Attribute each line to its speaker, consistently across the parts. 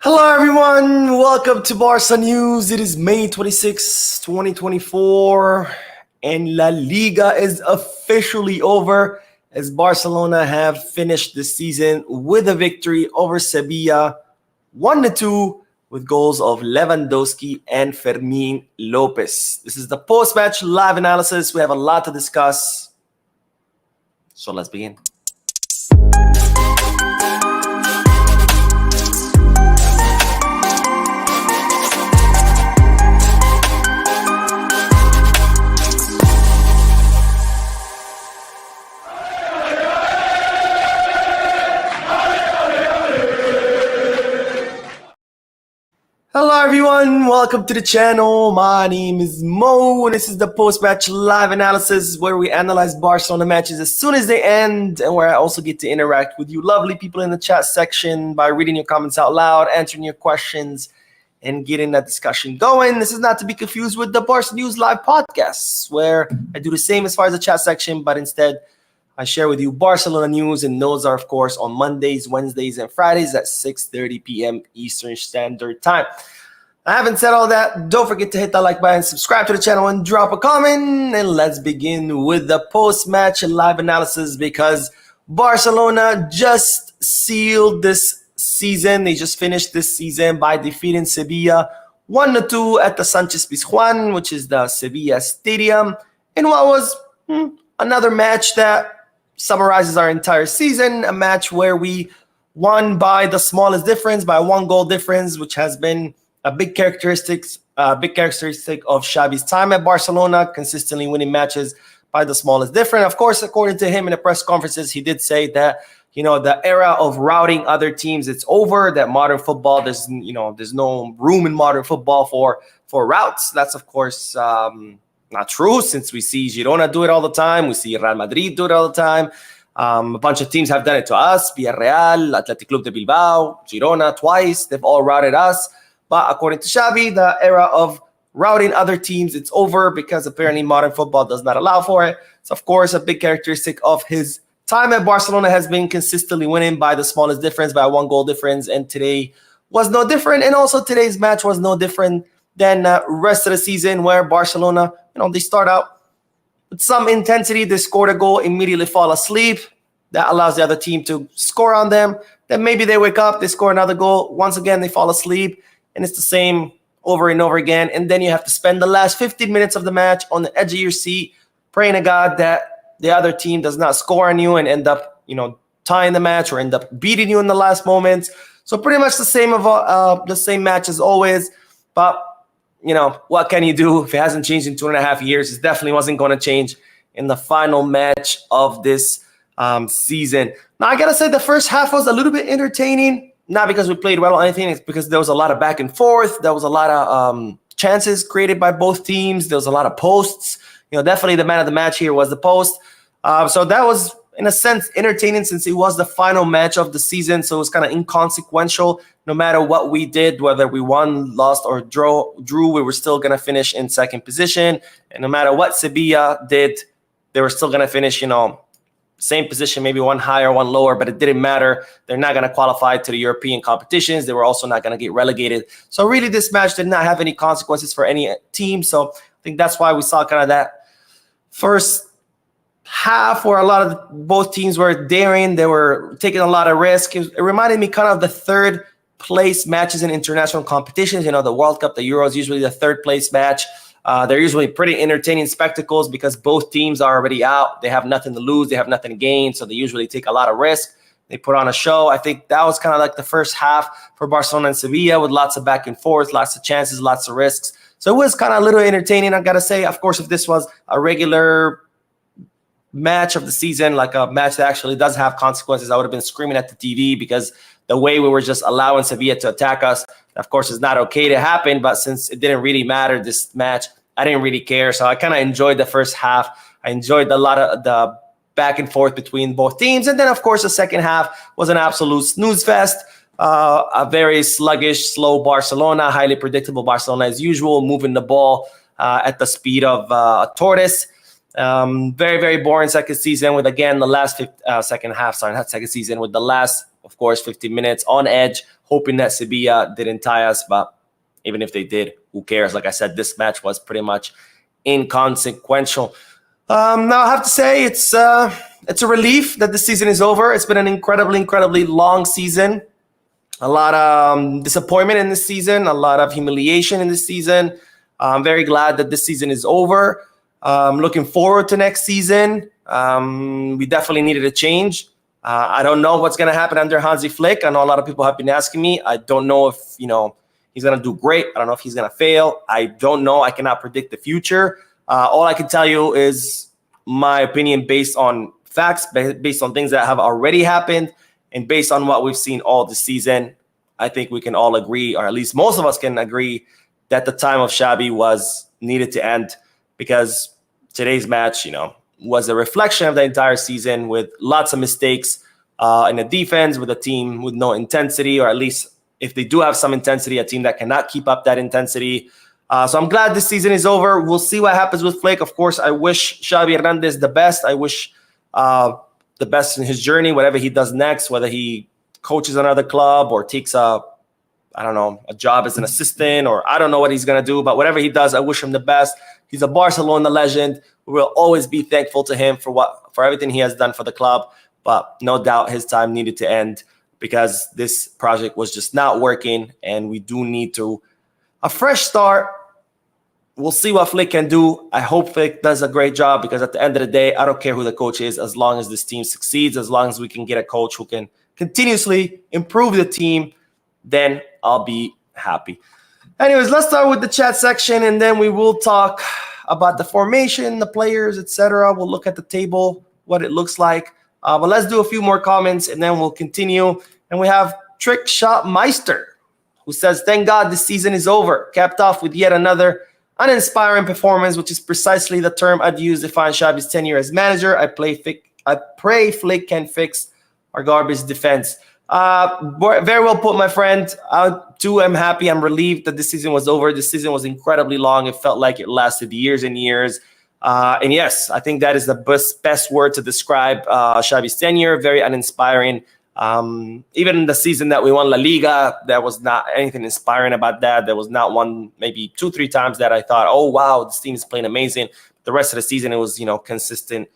Speaker 1: Hello everyone, welcome to Barca News. It is May 26, 2024, and La Liga is officially over as Barcelona have finished the season with a victory over Sevilla 1-2 with goals of Lewandowski and Fermin Lopez. This is the post-match live analysis. We have a lot to discuss, so let's begin. Hello everyone, welcome to the channel. My name is Mo and this is the post-match live analysis where we analyze Barcelona matches as soon as they end and where I also get to interact with you lovely people in the chat section by reading your comments out loud, answering your questions, and getting that discussion going. This is not to be confused with the Barca News live podcasts where I do the same as far as the chat section, but instead I share with you Barcelona news, and those are, of course, on Mondays, Wednesdays, and Fridays at 6:30 p.m. Eastern Standard Time. I haven't said all that. Don't forget to hit that like button, subscribe to the channel, and drop a comment. And let's begin with the post-match live analysis because Barcelona just sealed this season. They just finished this season by defeating Sevilla 1-2 at the Sanchez Pizjuan, which is the Sevilla Stadium, in what was another match that summarizes our entire season, a match where we won by the smallest difference, by 1 goal difference, which has been a big characteristic of Xavi's time at Barcelona, consistently winning matches by the smallest difference. Of course, according to him in the press conferences, he did say that, the era of routing other teams, it's over, that modern football, there's no room in modern football for routes. That's, of course, not true, since we see Girona do it all the time. We see Real Madrid do it all the time. A bunch of teams have done it to us. Villarreal, Athletic Club de Bilbao, Girona twice. They've all routed us. But according to Xavi, the era of routing other teams, it's over because apparently modern football does not allow for it. So, of course, a big characteristic of his time at Barcelona has been consistently winning by the smallest difference, by a 1 goal difference. And today was no different. And also today's match was no different than the rest of the season where Barcelona, they start out with some intensity. They scored a goal, immediately fall asleep. That allows the other team to score on them. Then maybe they wake up, they score another goal. Once again, they fall asleep. And it's the same over and over again. And then you have to spend the last 15 minutes of the match on the edge of your seat, praying to God that the other team does not score on you and end up, tying the match or end up beating you in the last moments. So pretty much the same match as always. But what can you do? If it hasn't changed in 2.5 years, it definitely wasn't going to change in the final match of this season. Now, I got to say the first half was a little bit entertaining, not because we played well or anything. It's because there was a lot of back and forth. There was a lot of chances created by both teams. There was a lot of posts. Definitely the man of the match here was the post. So that was, in a sense, entertaining since it was the final match of the season. So it was kind of inconsequential. No matter what we did, whether we won, lost, or drew, we were still going to finish in second position. And no matter what Sevilla did, they were still going to finish, same position, maybe one higher, one lower, but it didn't matter. They're not going to qualify to the European competitions. They were also not going to get relegated. So really, this match did not have any consequences for any team. So I think that's why we saw kind of that first half where a lot of both teams were daring. They were taking a lot of risk. It reminded me kind of the third place matches in international competitions. The World Cup, the Euros, usually the third place match. They're usually pretty entertaining spectacles because both teams are already out. They have nothing to lose. They have nothing to gain. So they usually take a lot of risk. They put on a show. I think that was kind of like the first half for Barcelona and Sevilla with lots of back and forth, lots of chances, lots of risks. So it was kind of a little entertaining, I got to say. Of course, if this was a regular match of the season, like a match that actually does have consequences, I would have been screaming at the TV because the way we were just allowing Sevilla to attack us, of course, is not okay to happen. But since it didn't really matter this match, I didn't really care. So I kind of enjoyed the first half. I enjoyed a lot of the back and forth between both teams. And then, of course, the second half was an absolute snooze fest. A very sluggish, slow Barcelona, highly predictable Barcelona as usual, moving the ball at the speed of a tortoise. Very, very boring second season with, again, the last second half, sorry, not second season, with the last Of course, 15 minutes on edge, hoping that Sevilla didn't tie us. But even if they did, who cares? Like I said, this match was pretty much inconsequential. Now I have to say it's a relief that the season is over. It's been an incredibly long season. A lot of disappointment in this season, a lot of humiliation in this season. I'm very glad that this season is over. Looking forward to next season. We definitely needed a change. I don't know what's going to happen under Hansi Flick. I know a lot of people have been asking me. I don't know if, he's going to do great. I don't know if he's going to fail. I don't know. I cannot predict the future. All I can tell you is my opinion based on facts, based on things that have already happened, and based on what we've seen all this season. I think we can all agree, or at least most of us can agree, that the time of Xabi was needed to end, because today's match, was a reflection of the entire season with lots of mistakes in the defense, with a team with no intensity, or at least if they do have some intensity, a team that cannot keep up that intensity. So I'm glad this season is over. We'll see what happens with Flick. Of course, I wish Xabi Hernandez the best. I wish the best in his journey, whatever he does next, whether he coaches another club or takes a job as an assistant, or I don't know what he's going to do, but whatever he does, I wish him the best. He's a Barcelona legend. We will always be thankful to him for everything he has done for the club, but no doubt his time needed to end because this project was just not working, and we do need a fresh start. We'll see what Flick can do. I hope Flick does a great job, because at the end of the day, I don't care who the coach is, as long as this team succeeds, as long as we can get a coach who can continuously improve the team, then I'll be happy. Anyways, let's start with the chat section, and then we will talk about the formation, the players, etc. We'll look at the table, what it looks like. But let's do a few more comments, and then we'll continue. And we have Trick Shot Meister, who says, "Thank God this season is over. Capped off with yet another uninspiring performance, which is precisely the term I'd use to define Xabi's tenure as manager. I pray Flick can fix our garbage defense." Very well put, my friend. I too am happy. I'm relieved that this season was over. This season was incredibly long. It felt like it lasted years and years. And yes, I think that is the best word to describe Xabi's tenure. Very uninspiring. Even the season that we won La Liga, there was not anything inspiring about that. There was not one, maybe 2-3 times that I thought, oh, wow, this team is playing amazing. The rest of the season, it was, consistent,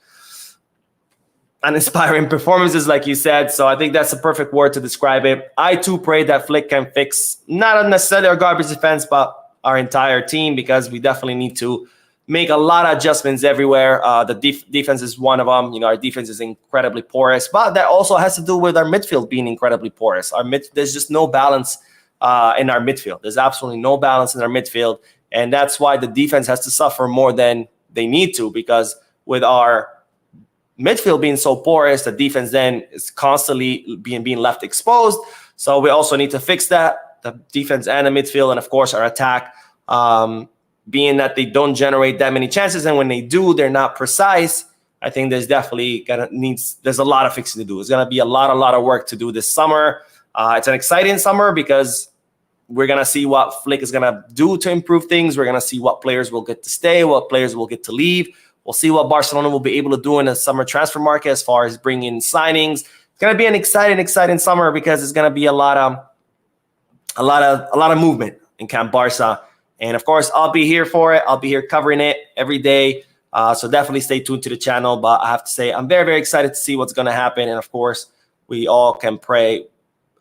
Speaker 1: uninspiring performances, like you said. So I think that's the perfect word to describe it. I, too, pray that Flick can fix not necessarily our garbage defense, but our entire team, because we definitely need to make a lot of adjustments everywhere. The defense is one of them. Our defense is incredibly porous, but that also has to do with our midfield being incredibly porous. There's just no balance in our midfield. There's absolutely no balance in our midfield, and that's why the defense has to suffer more than they need to, because with our midfield being so porous, the defense then is constantly being left exposed. So we also need to fix that, the defense and the midfield, and of course our attack. Being that they don't generate that many chances, and when they do, they're not precise. I think there's definitely there's a lot of fixing to do. It's gonna be a lot of work to do this summer. It's an exciting summer because we're gonna see what Flick is gonna do to improve things. We're gonna see what players will get to stay, what players will get to leave. We'll see what Barcelona will be able to do in the summer transfer market as far as bringing in signings. It's gonna be an exciting summer, because it's gonna be a lot of movement in Camp Barca. And of course, I'll be here for it. I'll be here covering it every day. So definitely stay tuned to the channel. But I have to say, I'm very excited to see what's going to happen. And of course, we all can pray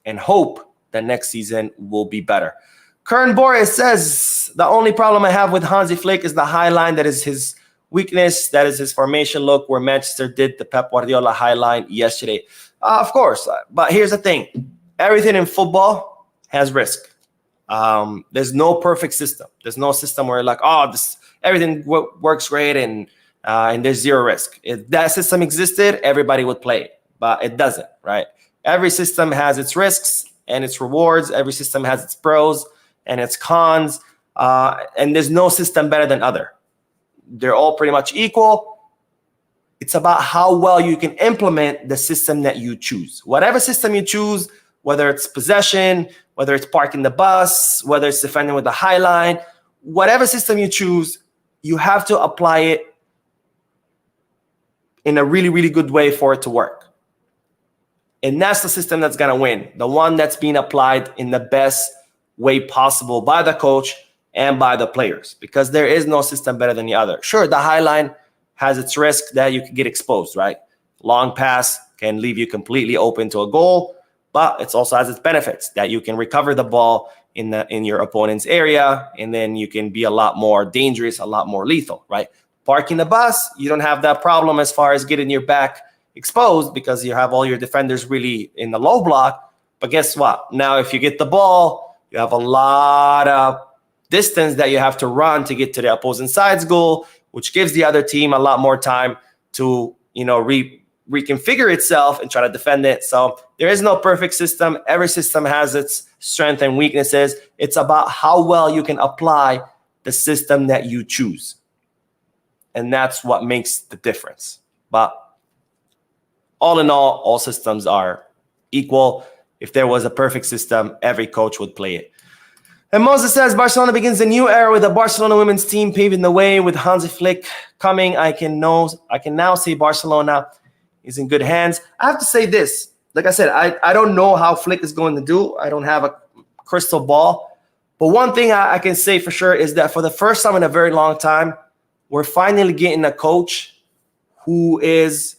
Speaker 1: and hope that next season will be better. Kern Boris says, "The only problem I have with Hansi Flick is the high line. That is his weakness. That is his formation look, where Manchester did the Pep Guardiola high line yesterday." Of course. But here's the thing. Everything in football has risk. There's no perfect system. There's no system where everything works great and there's zero risk. If that system existed, everybody would play it, but it doesn't, right? Every system has its risks and its rewards. Every system has its pros and its cons, and there's no system better than other. They're all pretty much equal. It's about how well you can implement the system that you choose. Whatever system you choose, whether it's possession, whether it's parking the bus, whether it's defending with the high line, whatever system you choose, you have to apply it in a really good way for it to work. And that's the system that's going to win, the one that's being applied in the best way possible by the coach and by the players, because there is no system better than the other. Sure, the high line has its risk that you could get exposed, right? Long pass can leave you completely open to a goal, but it also has its benefits that you can recover the ball in your opponent's area, and then you can be a lot more dangerous, a lot more lethal, right? Parking the bus, you don't have that problem as far as getting your back exposed because you have all your defenders really in the low block. But guess what? Now, if you get the ball, you have a lot of distance that you have to run to get to the opposing side's goal, which gives the other team a lot more time to, reconfigure itself and try to defend it. So there is no perfect system. Every system has its strengths and weaknesses. It's about how well you can apply the system that you choose. And that's what makes the difference. But all in all systems are equal. If there was a perfect system, every coach would play it. And Moses says, Barcelona begins a new era with the Barcelona women's team paving the way with Hansi Flick coming. I can now say Barcelona is in good hands. I have to say this. Like I said, I don't know how Flick is going to do. I don't have a crystal ball. But one thing I can say for sure is that for the first time in a very long time, we're finally getting a coach who is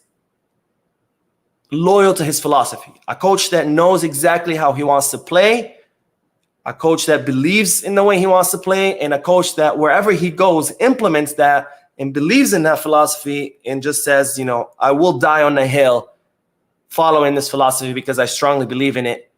Speaker 1: loyal to his philosophy. A coach that knows exactly how he wants to play. A coach that believes in the way he wants to play, and a coach that wherever he goes implements that and believes in that philosophy and just says, I will die on the hill following this philosophy because I strongly believe in it.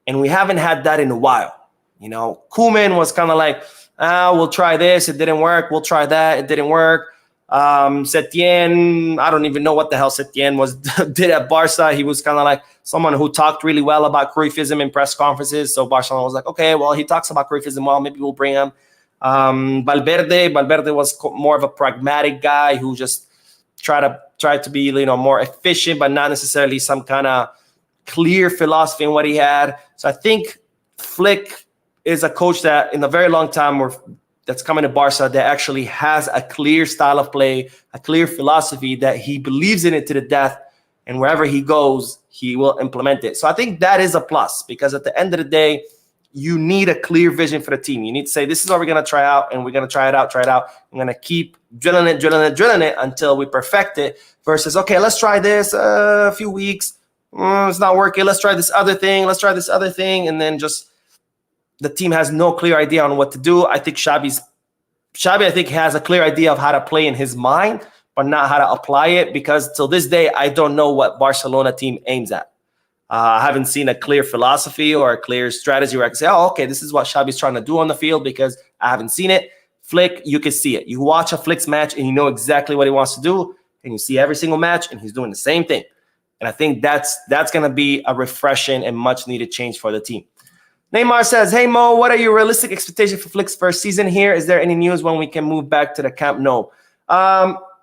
Speaker 1: And we haven't had that in a while. Koeman was kind of like, we'll try this. It didn't work. We'll try that. It didn't work. Setien, I don't even know what the hell Setien did at Barca. He was kind of like someone who talked really well about Cruyffism in press conferences. So Barcelona was like, okay, well, he talks about Cruyffism well. Maybe we'll bring him. Valverde was more of a pragmatic guy who just tried to be more efficient, but not necessarily some kind of clear philosophy in what he had. So I think Flick is a coach that in a very long time that's coming to Barca that actually has a clear style of play, a clear philosophy that he believes in it to the death, and wherever he goes, he will implement it. So I think that is a plus, because at the end of the day, you need a clear vision for the team. You need to say, this is what we're going to try out, and we're going to try it out. I'm going to keep drilling it until we perfect it, versus, okay, let's try this a few weeks. It's not working. Let's try this other thing. And then just the team has no clear idea on what to do. I think Xavi, I think, has a clear idea of how to play in his mind, but not how to apply it, because till this day, I don't know what Barcelona team aims at. I haven't seen a clear philosophy or a clear strategy where I can say, oh, okay, this is what Xavi's trying to do on the field, because I haven't seen it. Flick, you can see it. You watch a Flick's match and you know exactly what he wants to do, and you see every single match and he's doing the same thing. And I think that's going to be a refreshing and much needed change for the team. Neymar says, hey, Mo, what are your realistic expectations for Flick's first season here? Is there any news when we can move back to the camp? No.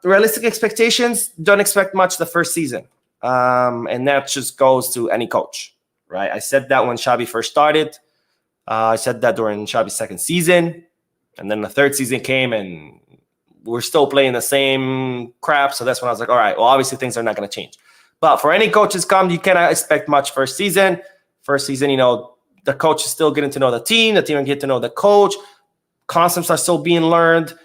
Speaker 1: Realistic expectations, don't expect much the first season. And that just goes to any coach, right? I said that when Xavi first started. I said that during Xavi's second season. And then the third season came and we're still playing the same crap. So that's when I was like, all right, well, obviously things are not going to change. But for any coaches come, you cannot expect much first season. First season, the coach is still getting to know the team will get to know the coach. Concepts are still being learned.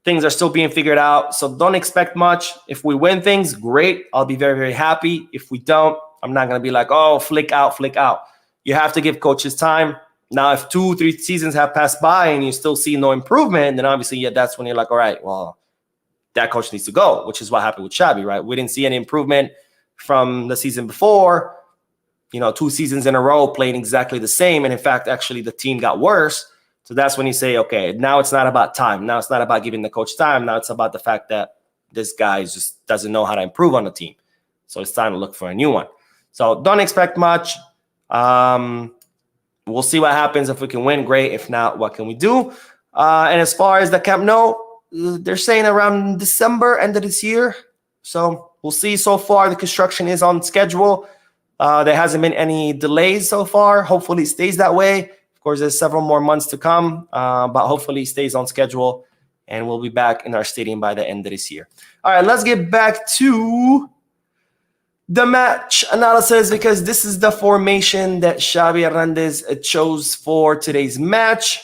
Speaker 1: Things are still being figured out. So don't expect much. If we win things, great. I'll be very, very happy. If we don't, I'm not going to be like, oh, flick out. You have to give coaches time. Now, if 2-3 seasons have passed by and you still see no improvement, then obviously, that's when you're like, all right, well, that coach needs to go, which is what happened with Xavi, right? We didn't see any improvement from the season before. 2 seasons in a row playing exactly the same. And in fact, actually, the team got worse. So that's when you say, okay, now it's not about time. Now it's not about giving the coach time. Now it's about the fact that this guy just doesn't know how to improve on the team. So it's time to look for a new one. So don't expect much. We'll see what happens. If we can win, great. If not, what can we do? And as far as the Camp Nou, they're saying around December, end of this year. So we'll see. So far, the construction is on schedule. There hasn't been any delays so far. Hopefully it stays that way. Of course, there's several more months to come, but hopefully it stays on schedule, and we'll be back in our stadium by the end of this year. All right, let's get back to The match analysis, because this is the formation that Xavi Hernandez chose for today's match.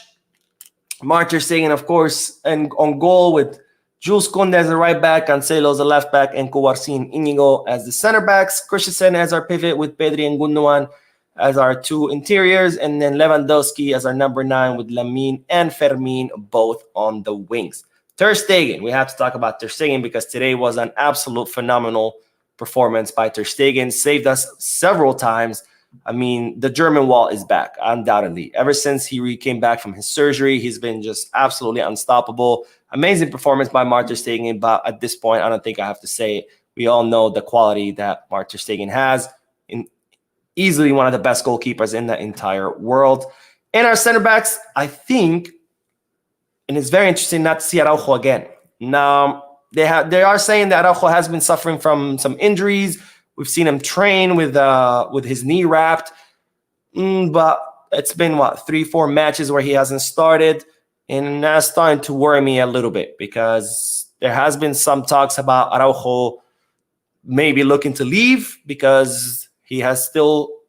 Speaker 1: Mark Ter Stegen, of course, and on goal with Jules Koundé as the right back, Cancelo as the left back, and Kouarsi and Inigo as the center backs. Christensen as our pivot with Pedri and Gundogan as our two interiors, and then Lewandowski as our number 9 with Lamine and Fermin both on the wings. Ter Stegen, we have to talk about Ter Stegen because today was an absolute phenomenal performance by Ter Stegen. Saved us several times. I mean, the German wall is back, undoubtedly. Ever since he came back from his surgery, he's been just absolutely unstoppable. Amazing performance by Mark Ter Stegen, but at this point, I don't think I have to say it. We all know the quality that Mark Ter Stegen has. Easily one of the best goalkeepers in the entire world. And our center backs, I think, and it's very interesting not to see Araujo again. Now, they are saying that Araujo has been suffering from some injuries. We've seen him train with his knee wrapped, but it's been 3-4 matches where he hasn't started, and that's starting to worry me a little bit because there has been some talks about Araujo maybe looking to leave because he has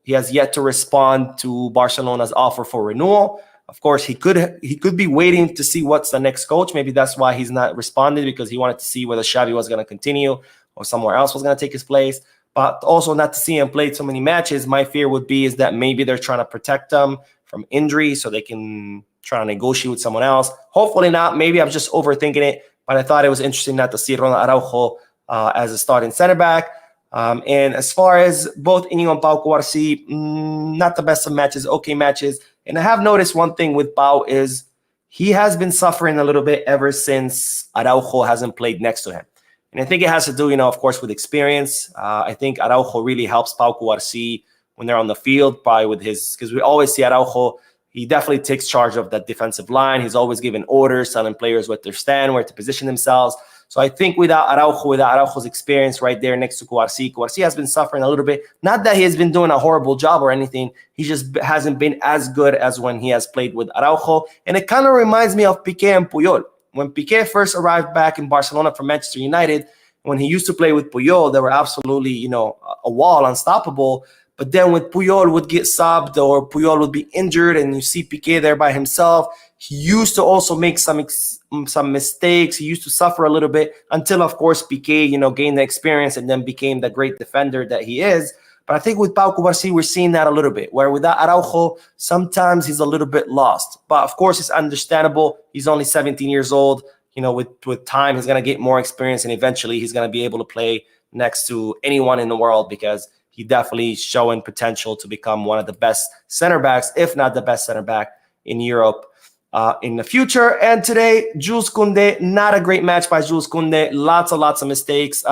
Speaker 1: yet to respond to Barcelona's offer for renewal. Of course, he could be waiting to see what's the next coach. Maybe that's why he's not responding, because he wanted to see whether Xavi was going to continue or somewhere else was going to take his place. But also not to see him play so many matches, my fear would be is that maybe they're trying to protect him from injury so they can try to negotiate with someone else. Hopefully not. Maybe I'm just overthinking it. But I thought it was interesting not to see Ronald Araujo as a starting center back. And as far as both Inigo and Pau Kouarsi, not the best of matches, okay matches. And I have noticed one thing with Pau is he has been suffering a little bit ever since Araujo hasn't played next to him. And I think it has to do, of course, with experience. I think Araujo really helps Pau Kouarsi when they're on the field, probably with because we always see Araujo, he definitely takes charge of that defensive line. He's always giving orders, telling players where to stand, where to position themselves. So I think without Araujo's experience right there next to Kouarsi has been suffering a little bit. Not that he has been doing a horrible job or anything. He just hasn't been as good as when he has played with Araujo. And it kind of reminds me of Piqué and Puyol. When Piqué first arrived back in Barcelona from Manchester United, when he used to play with Puyol, they were absolutely, a wall, unstoppable. But then when Puyol would get subbed or Puyol would be injured and you see Piqué there by himself, he used to also make some mistakes. He used to suffer a little bit until, of course, Piqué, gained the experience and then became the great defender that he is. But I think with Pau Kouarsi, we're seeing that a little bit, where without Araujo, sometimes he's a little bit lost. But of course, it's understandable. He's only 17 years old. With time, he's going to get more experience, and eventually he's going to be able to play next to anyone in the world because he definitely is showing potential to become one of the best center backs, if not the best center back in Europe in the future. And today, Jules Koundé, not a great match by Jules Koundé. Lots of mistakes.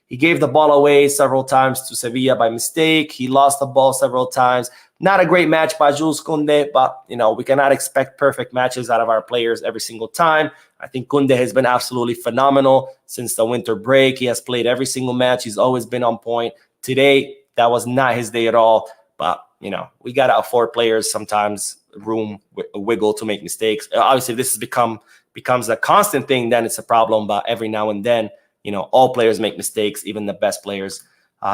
Speaker 1: He gave the ball away several times to Sevilla by mistake. He lost the ball several times. Not a great match by Jules Koundé, but, we cannot expect perfect matches out of our players every single time. I think Koundé has been absolutely phenomenal since the winter break. He has played every single match. He's always been on point. Today, that was not his day at all. But, we got to afford players sometimes room, wiggle to make mistakes. Obviously, if this becomes a constant thing, then it's a problem. But every now and then, all players make mistakes, even the best players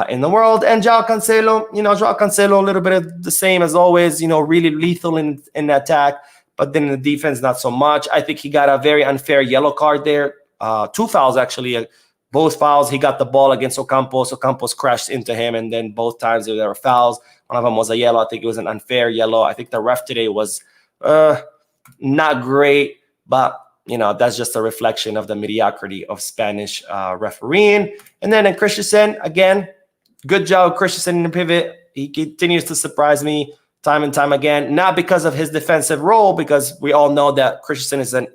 Speaker 1: in the world. And João Cancelo, a little bit of the same as always, really lethal in the attack, but then in the defense, not so much. I think he got a very unfair yellow card there. 2 fouls, actually. Both fouls, he got the ball against Ocampos. Ocampos crashed into him, and then both times there were fouls. One of them was a yellow. I think it was an unfair yellow. I think the ref today was not great, but that's just a reflection of the mediocrity of Spanish refereeing. And then in Christensen, again, good job, Christensen in the pivot. He continues to surprise me time and time again, not because of his defensive role, because we all know that Christensen is an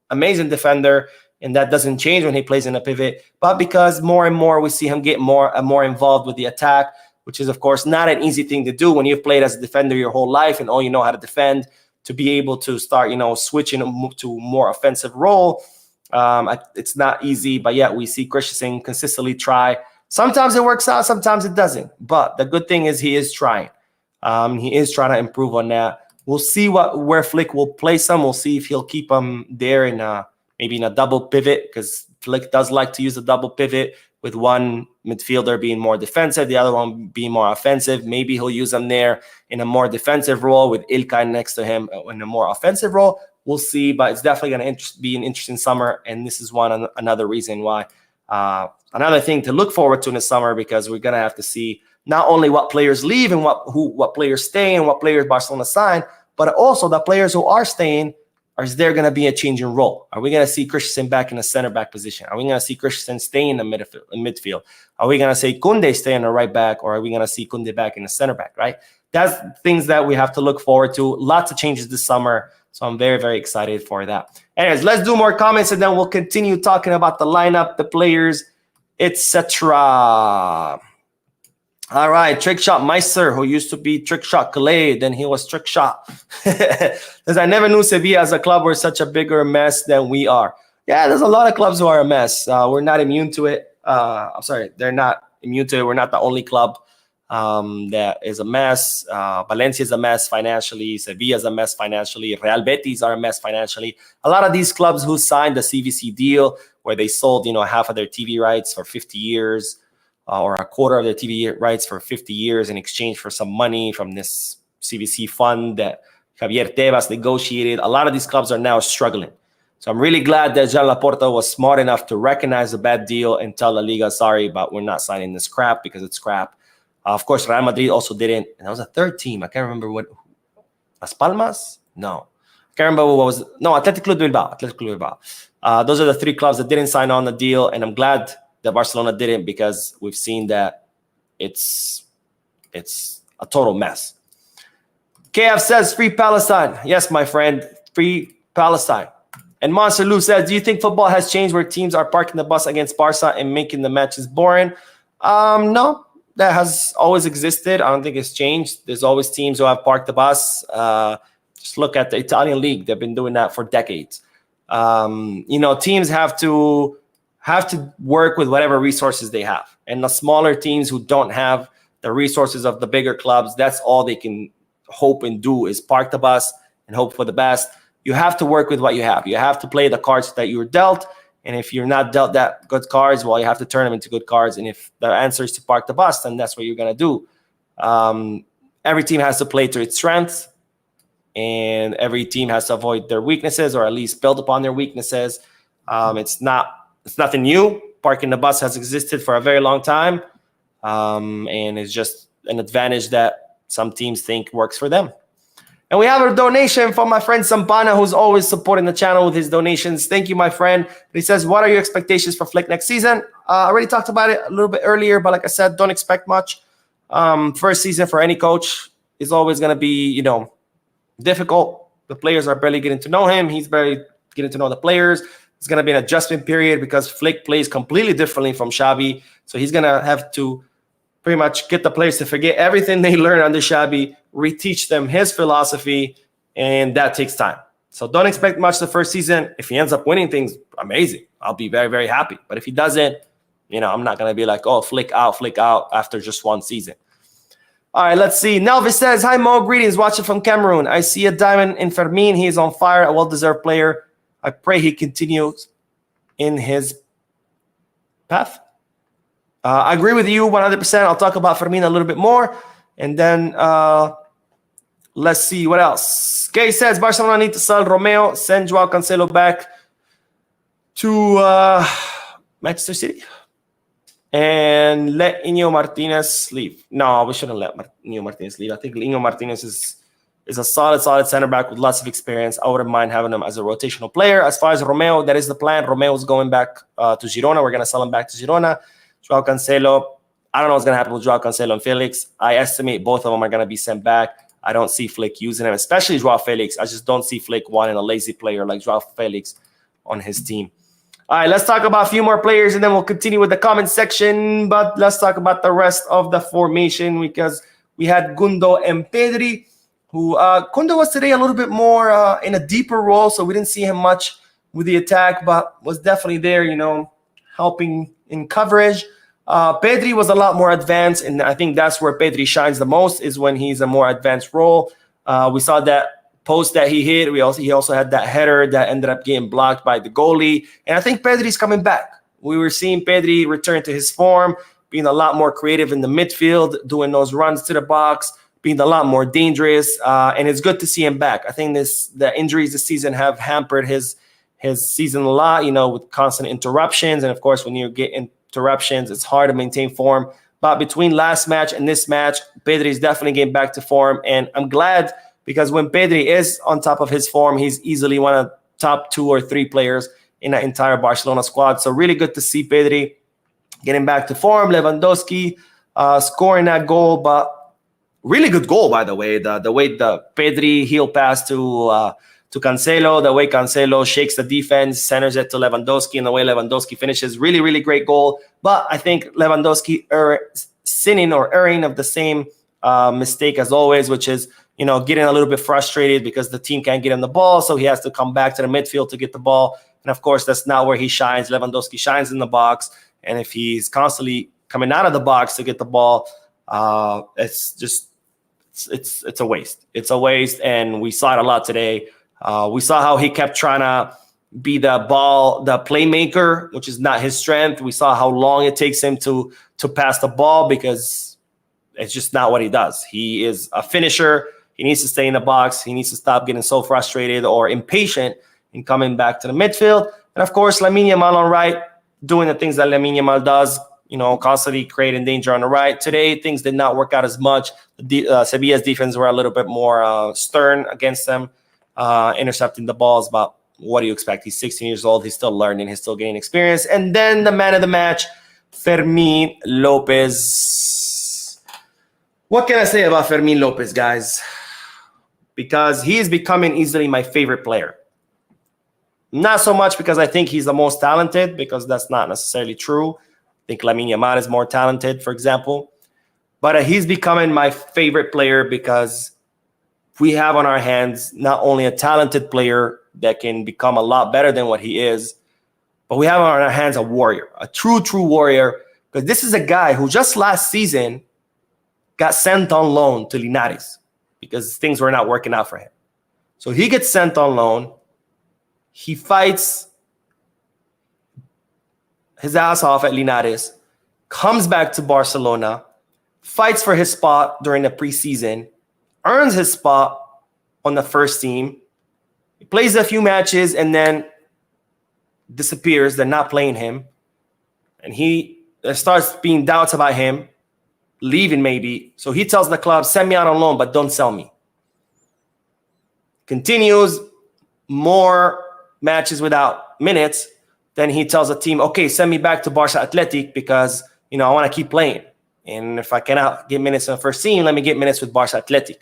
Speaker 1: amazing defender, and that doesn't change when he plays in a pivot, but because more and more we see him get more involved with the attack, which is, of course, not an easy thing to do when you've played as a defender your whole life and all you know how to defend. To be able to start, switching to more offensive role, it's not easy. But yet we see Christensen consistently try. Sometimes it works out, sometimes it doesn't. But the good thing is he is trying. He is trying to improve on that. We'll see where Flick will place him. We'll see if he'll keep him there maybe in a double pivot, because Flick does like to use a double pivot with one midfielder being more defensive, the other one being more offensive. Maybe he'll use them there in a more defensive role with Ilkay next to him in a more offensive role. We'll see, but it's definitely going to be an interesting summer, and this is another reason why. Another thing to look forward to in the summer, because we're going to have to see not only what players leave and what players stay and what players Barcelona sign, but also the players who are staying. Is there going to be a change in role? Are we going to see Christensen back in the center back position? Are we going to see Christensen stay in the midfield? Are we going to see Koundé stay in the right back, or are we going to see Koundé back in the center back, right? That's things that we have to look forward to. Lots of changes this summer, so I'm very, very excited for that. Anyways, let's do more comments, and then we'll continue talking about the lineup, the players, etc. All right, Trick Shot Meister, who used to be Trick Shot Calais, then he was Trick Shot. Because I never knew Sevilla as a club were such a bigger mess than we are. Yeah, there's a lot of clubs who are a mess. We're not immune to it. I'm sorry, they're not immune to it. We're not the only club that is a mess. Valencia is a mess financially. Sevilla is a mess financially. Real Betis are a mess financially. A lot of these clubs who signed the CVC deal, where they sold, half of their TV rights for 50 years, or a quarter of their TV rights for 50 years in exchange for some money from this CVC fund that Javier Tebas negotiated. A lot of these clubs are now struggling. So I'm really glad that Jean Laporta was smart enough to recognize a bad deal and tell La Liga, sorry, but we're not signing this crap because it's crap. Of course, Real Madrid also didn't. And that was a third team. I can't remember what. Las Palmas? No. I can't remember what was. No, Athletic Club Bilbao. Those are the three clubs that didn't sign on the deal. And I'm glad that Barcelona didn't, because we've seen that it's a total mess. KF says, free Palestine. Yes, my friend, free Palestine. And Monster Lou says, do you think football has changed where teams are parking the bus against Barca and making the matches boring? No, that has always existed. I don't think it's changed. There's always teams who have parked the bus. Just look at the Italian league. They've been doing that for decades. Teams have to work with whatever resources they have. And the smaller teams who don't have the resources of the bigger clubs, that's all they can hope and do, is park the bus and hope for the best. You have to work with what you have. You have to play the cards that you were dealt. And if you're not dealt that good cards, well, you have to turn them into good cards. And if the answer is to park the bus, then that's what you're going to do. Every team has to play to its strengths. And every team has to avoid their weaknesses, or at least build upon their weaknesses. It's nothing new. Parking the bus has existed for a very long time. And it's just an advantage that some teams think works for them. And we have a donation from my friend Sampana, who's always supporting the channel with his donations. Thank you, my friend. He says, what are your expectations for Flick next season? I already talked about it a little bit earlier, but like I said, don't expect much. First season for any coach is always going to be, difficult. The players are barely getting to know him. He's barely getting to know the players. It's going to be an adjustment period because Flick plays completely differently from Xavi. So he's going to have to pretty much get the players to forget everything they learned under Xavi, reteach them his philosophy, and that takes time. So don't expect much the first season. If he ends up winning things, amazing. I'll be very, very happy. But if he doesn't, I'm not going to be like, oh, Flick out after just one season. All right, let's see. Nelvis says, hi, Mo. Greetings. Watching from Cameroon. I see a diamond in Fermin. He is on fire, a well-deserved player. I pray he continues in his path. I agree with you 100%. I'll talk about Fermin a little bit more. And then let's see what else. Kay says, Barcelona need to sell Romeo, send Joao Cancelo back to Manchester City, and let Iñigo Martinez leave. No, we shouldn't let Iñigo Martinez leave. I think Iñigo Martinez is a solid center back with lots of experience. I wouldn't mind having him as a rotational player. As far as Romeo, that is the plan. Romeo's going back to Girona. We're going to sell him back to Girona. Joao Cancelo, I don't know what's going to happen with Joao Cancelo and Felix. I estimate both of them are going to be sent back. I don't see Flick using him, especially Joao Felix. I just don't see Flick wanting a lazy player like Joao Felix on his team. All right, let's talk about a few more players, and then we'll continue with the comment section. But let's talk about the rest of the formation, because we had Gundo and Pedri, who Gundo was today a little bit more in a deeper role, so we didn't see him much with the attack, but was definitely there, helping in coverage. Pedri was a lot more advanced, and I think that's where Pedri shines the most, is when he's a more advanced role. We saw that post that he hit. He also had that header that ended up getting blocked by the goalie. And I think Pedri's coming back. We were seeing Pedri return to his form, being a lot more creative in the midfield, doing those runs to the box, being a lot more dangerous, and it's good to see him back. I think the injuries this season have hampered his season a lot, with constant interruptions. And of course, when you get interruptions, it's hard to maintain form. But between last match and this match, Pedri is definitely getting back to form. And I'm glad, because when Pedri is on top of his form, he's easily one of the top 2 or 3 players in the entire Barcelona squad. So really good to see Pedri getting back to form. Lewandowski scoring that goal, but really good goal, by the way. The way the Pedri heel pass to Cancelo, the way Cancelo shakes the defense, centers it to Lewandowski, and the way Lewandowski finishes. Really, really great goal. But I think Lewandowski erring of the same mistake as always, which is, getting a little bit frustrated because the team can't get him the ball, so he has to come back to the midfield to get the ball. And of course, that's not where he shines. Lewandowski shines in the box, and if he's constantly coming out of the box to get the ball, it's a waste. It's a waste, and we saw it a lot today. We saw how he kept trying to be the playmaker, which is not his strength. We saw how long it takes him to pass the ball, because it's just not what he does. He is a finisher. He needs to stay in the box. He needs to stop getting so frustrated or impatient in coming back to the midfield. And of course, Lamine Yamal on right, doing the things that Lamine Yamal does, constantly creating danger on the right. Today, things did not work out as much. Sevilla's defense were a little bit more stern against them, intercepting the balls. But what do you expect? He's 16 years old. He's still learning. He's still gaining experience. And then the man of the match, Fermin Lopez. What can I say about Fermin Lopez, guys? Because he is becoming easily my favorite player. Not so much because I think he's the most talented, because that's not necessarily true. I think Lamine Yamal is more talented, for example. But he's becoming my favorite player because we have on our hands not only a talented player that can become a lot better than what he is, but we have on our hands a warrior, a true warrior. Because this is a guy who just last season got sent on loan to Linares because things were not working out for him. So he gets sent on loan. He fights his ass off at Linares, comes back to Barcelona, fights for his spot during the preseason, earns his spot on the first team. He plays a few matches and then disappears. They're not playing him. And there starts being doubts about him leaving maybe. So he tells the club, send me out on loan, but don't sell me. Continues more matches without minutes. Then he tells the team, okay, send me back to Barca Athletic because, I want to keep playing. And if I cannot get minutes in the first team, let me get minutes with Barca Athletic.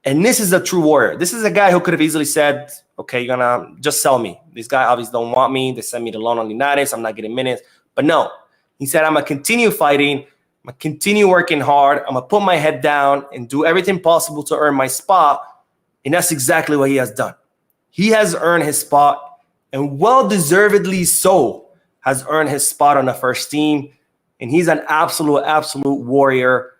Speaker 1: And this is a true warrior. This is a guy who could have easily said, okay, you're going to just sell me. These guys obviously don't want me. They send me to loan on Linares. I'm not getting minutes. But no, he said, I'm going to continue fighting. I'm going to continue working hard. I'm going to put my head down and do everything possible to earn my spot. And that's exactly what he has done. He has earned his spot, and well-deservedly so has earned his spot on the first team. And he's an absolute warrior.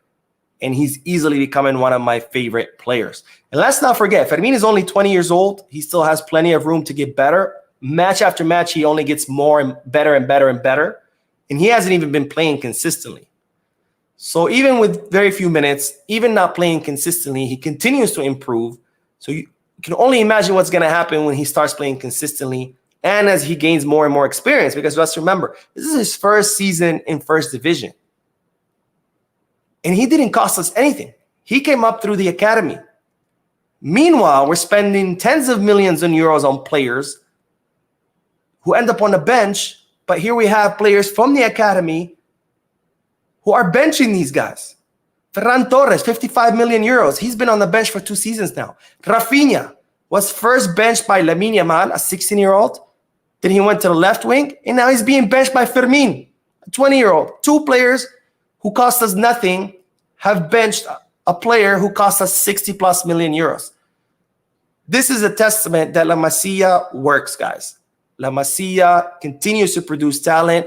Speaker 1: And he's easily becoming one of my favorite players. And let's not forget, Fermin is only 20 years old. He still has plenty of room to get better. Match after match, he only gets more and better and better and better. And he hasn't even been playing consistently. So even with very few minutes, even not playing consistently, he continues to improve. So you can only imagine what's going to happen when he starts playing consistently and as he gains more and more experience. Because let's remember, this is his first season in First Division. And he didn't cost us anything. He came up through the academy. Meanwhile, we're spending tens of millions of euros on players who end up on the bench. But here we have players from the academy who are benching these guys. Ferran Torres, 55 million euros. He's been on the bench for 2 seasons now. Rafinha was first benched by Lamine Yamal, a 16-year-old. Then he went to the left wing, and now he's being benched by Fermin, a 20-year-old. 2 players who cost us nothing have benched a player who cost us 60+ million euros. This is a testament that La Masia works, guys. La Masia continues to produce talent,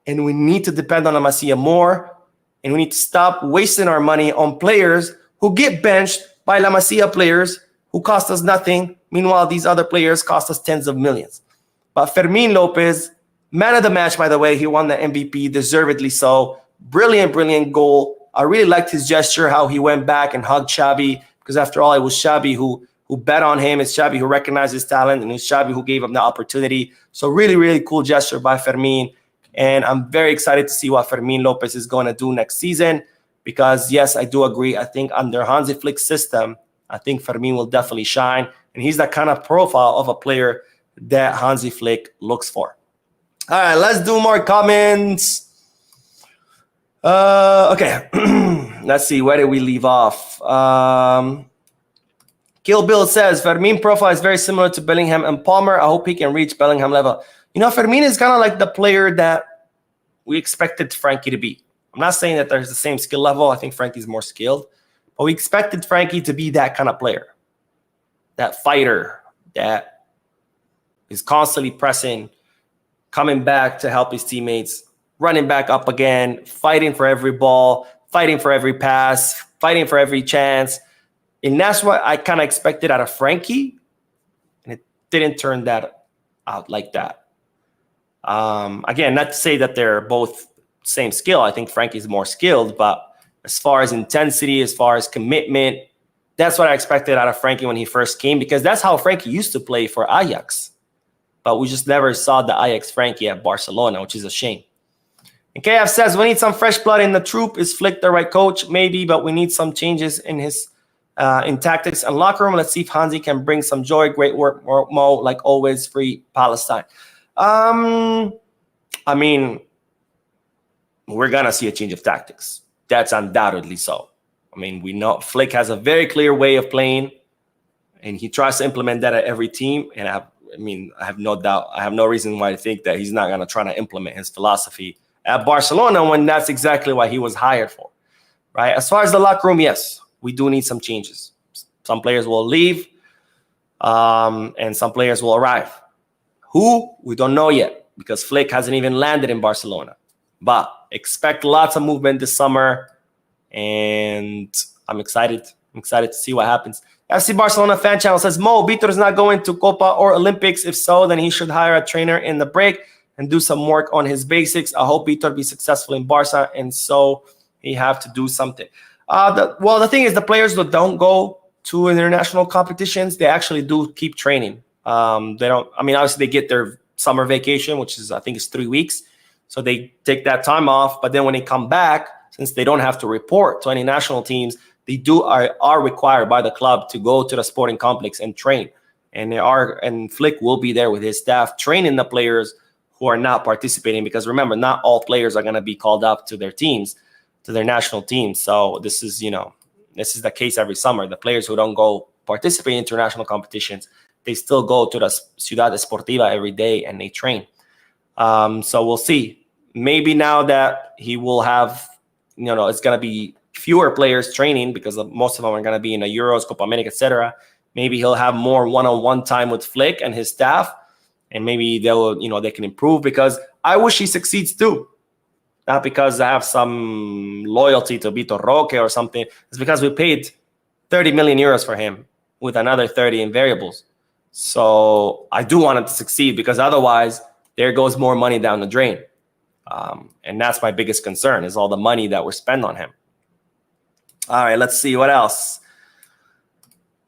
Speaker 1: and we need to depend on La Masia more, and we need to stop wasting our money on players who get benched by La Masia players who cost us nothing. Meanwhile, these other players cost us tens of millions. But Fermin Lopez Man of the match, by the way. He won the MVP, deservedly so. Brilliant, brilliant goal. I really liked his gesture, how he went back and hugged Xavi, because after all, it was Xavi who bet on him. It's Xavi who recognized his talent, and it's Xavi who gave him the opportunity. So really, really cool gesture by Fermin. And I'm very excited to see what Fermin Lopez is going to do next season, because, yes, I do agree. I think under Hansi Flick's system, I think Fermin will definitely shine. And he's that kind of profile of a player that Hansi Flick looks for. All right, let's do more comments. Okay, let's see. Where did we leave off? Kill Bill says, Fermin profile is very similar to Bellingham and Palmer. I hope he can reach Bellingham level. You know, Fermin is kind of like the player that we expected Frankie to be. I'm not saying that there's the same skill level. I think Frankie's more skilled. But we expected Frankie to be that kind of player. That fighter that is constantly pressing, coming back to help his teammates, running back up again, fighting for every ball, fighting for every pass, fighting for every chance. And that's what I kind of expected out of Frankie. And it didn't turn that out like that. Again, not to say that they're both same skill. I think Frankie's more skilled. But as far as intensity, as far as commitment, that's what I expected out of Frankie when he first came. Because that's how Frankie used to play for Ajax. But we just never saw the Ajax Frankie at Barcelona, which is a shame. And KF says, we need some fresh blood in the troop. Is Flick the right coach? Maybe, but we need some changes in his in tactics and locker room. Let's see if Hansi can bring some joy. Great work, Mo. Like always, free Palestine. I mean, we're going to see a change of tactics. That's undoubtedly so. I mean, we know Flick has a very clear way of playing, and he tries to implement that at every team. And I have no doubt. I have no reason why to think that he's not going to try to implement his philosophy at Barcelona when that's exactly what he was hired for, right? As far as the locker room, yes, we do need some changes. Some players will leave, and some players will arrive. Who? We don't know yet, because Flick hasn't even landed in Barcelona. But expect lots of movement this summer, and I'm excited. I'm excited to see what happens. FC Barcelona fan channel says, Mo, Vitor is not going to Copa or Olympics. If so, then he should hire a trainer in the break and do some work on his basics. I hope Vitor be successful in Barca, and so he have to do something. The thing is, the players that don't go to international competitions, they actually do keep training. They don't. I mean, obviously they get their summer vacation, which is, I think, is 3 weeks. So they take that time off. But then when they come back, since they don't have to report to any national teams, they are required by the club to go to the sporting complex and train. And Flick will be there with his staff training the players who are not participating, because remember, not all players are going to be called up to their teams, to their national teams. So this is the case every summer. The players who don't go participate in international competitions, they still go to the Ciudad Esportiva every day and they train. So we'll see. Maybe now that he will have, it's going to be fewer players training, because most of them are going to be in the Euros, Copa America, etc. Maybe he'll have more one-on-one time with Flick and his staff. And maybe they can improve, because I wish he succeeds too. Not because I have some loyalty to Vitor Roque or something. It's because we paid 30 million euros for him with another 30 in variables. So I do want him to succeed, because otherwise there goes more money down the drain. And that's my biggest concern, is all the money that we're spending on him. All right, let's see what else.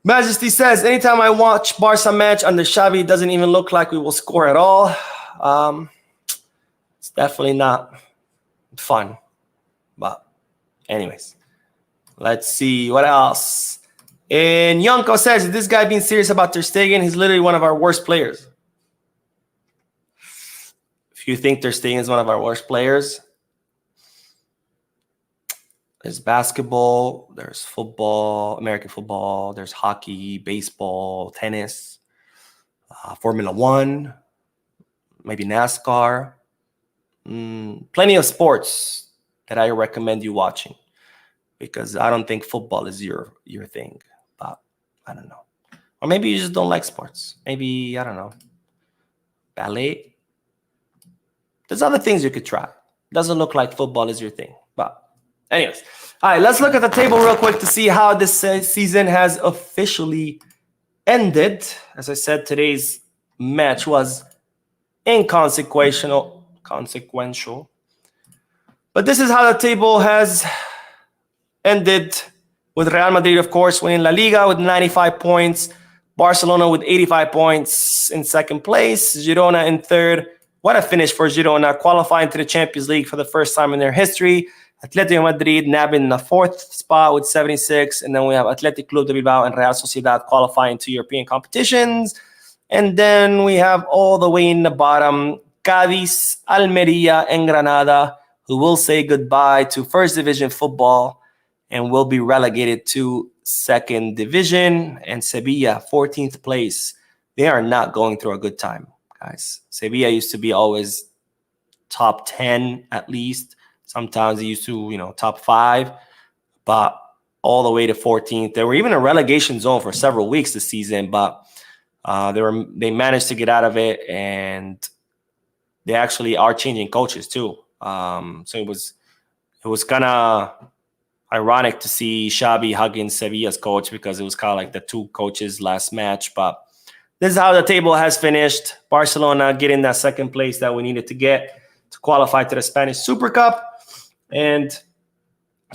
Speaker 1: Majesty says, anytime I watch Barca match under Xavi, it doesn't even look like we will score at all. It's definitely not fun. But anyways, let's see what else. And Yonko says, is this guy being serious about Ter Stegen? He's literally one of our worst players. If you think Ter Stegen is one of our worst players, there's basketball, there's football, American football, there's hockey, baseball, tennis, Formula One, maybe NASCAR. Plenty of sports that I recommend you watching, because I don't think football is your thing. But I don't know. Or maybe you just don't like sports. Maybe, I don't know, ballet. There's other things you could try. Doesn't look like football is your thing. But anyways, all right, let's look at the table real quick to see how this season has officially ended. As I said, today's match was inconsequential. consequential. But this is how the table has ended, with Real Madrid, of course, winning La Liga with 95 points. Barcelona with 85 points in second place. Girona in third. What a finish for Girona, qualifying to the Champions League for the first time in their history. Atletico Madrid nabbing the fourth spot with 76. And then we have Athletic Club de Bilbao and Real Sociedad qualifying to European competitions. And then we have all the way in the bottom, Cádiz, Almería, and Granada, who will say goodbye to First Division football and will be relegated to Second Division. And Sevilla, 14th place. They are not going through a good time, guys. Sevilla used to be always top 10 at least. Sometimes they used to, top 5. But all the way to 14th. They were even in a relegation zone for several weeks this season, but they managed to get out of it, and they actually are changing coaches too. So it was kind of ironic to see Xavi hugging Sevilla's coach, because it was kind of like the two coaches last match. But this is how the table has finished. Barcelona getting that second place that we needed to get to qualify to the Spanish Super Cup, and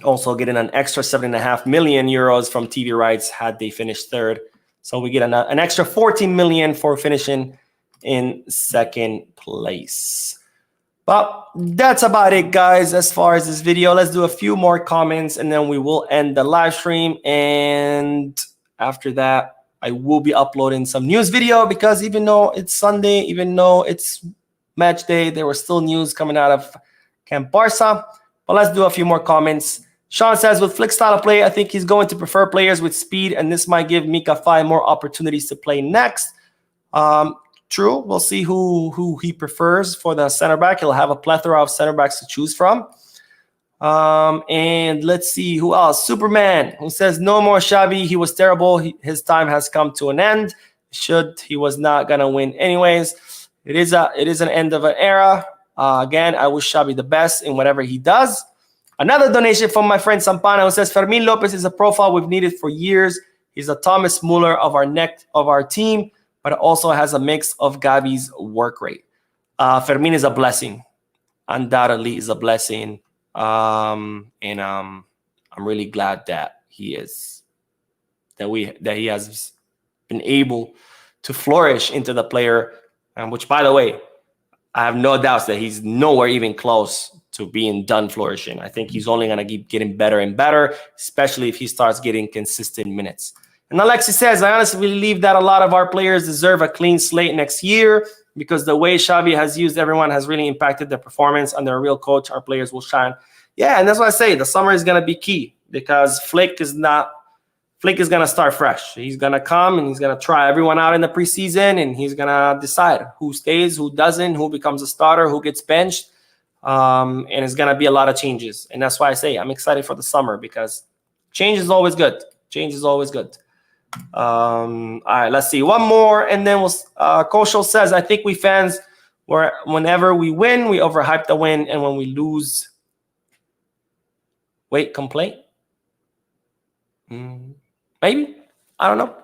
Speaker 1: also getting an extra 7.5 million euros from TV rights had they finished third. So we get an extra 14 million for finishing in second place. But that's about it, guys, as far as this video. Let's do a few more comments, and then we will end the live stream. And after that, I will be uploading some news video, because even though it's Sunday, even though it's match day, there was still news coming out of Camp Barca. But let's do a few more comments. Sean says, with Flick's style of play, I think he's going to prefer players with speed, and this might give Mika 5 more opportunities to play next. True. We'll see who he prefers for the center back. He'll have a plethora of center backs to choose from. And let's see who else. Superman, who says, no more Xavi. He was terrible. His time has come to an end. He was not going to win anyways. It is an end of an era. Again, I wish Xavi the best in whatever he does. Another donation from my friend Sampana, who says, Fermin Lopez is a profile we've needed for years. He's a Thomas Muller of our team, but also has a mix of Gavi's work rate. Fermin is a blessing. Undoubtedly is a blessing. And I'm really glad that he has been able to flourish into the player, which, by the way, I have no doubts that he's nowhere even close to being done flourishing. I think he's only going to keep getting better and better, especially if he starts getting consistent minutes. And Alexis says, I honestly believe that a lot of our players deserve a clean slate next year, because the way Xavi has used everyone has really impacted their performance. Under a real coach, our players will shine. Yeah, and that's why I say the summer is going to be key, because Flick is going to start fresh. He's going to come and he's going to try everyone out in the preseason, and he's going to decide who stays, who doesn't, who becomes a starter, who gets benched. And it's going to be a lot of changes. And that's why I say I'm excited for the summer, because change is always good. Change is always good. All right, let's see. One more, and then Kosho says, I think we fans, whenever we win, we overhype the win, and when we lose, complain? Maybe. I don't know.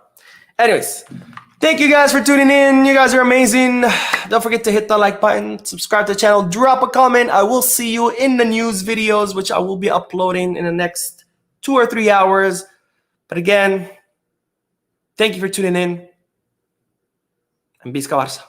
Speaker 1: Anyways, thank you guys for tuning in. You guys are amazing. Don't forget to hit the like button, subscribe to the channel, drop a comment. I will see you in the news videos, which I will be uploading in the next 2 or 3 hours. But again, thank you for tuning in. And Visca Barça.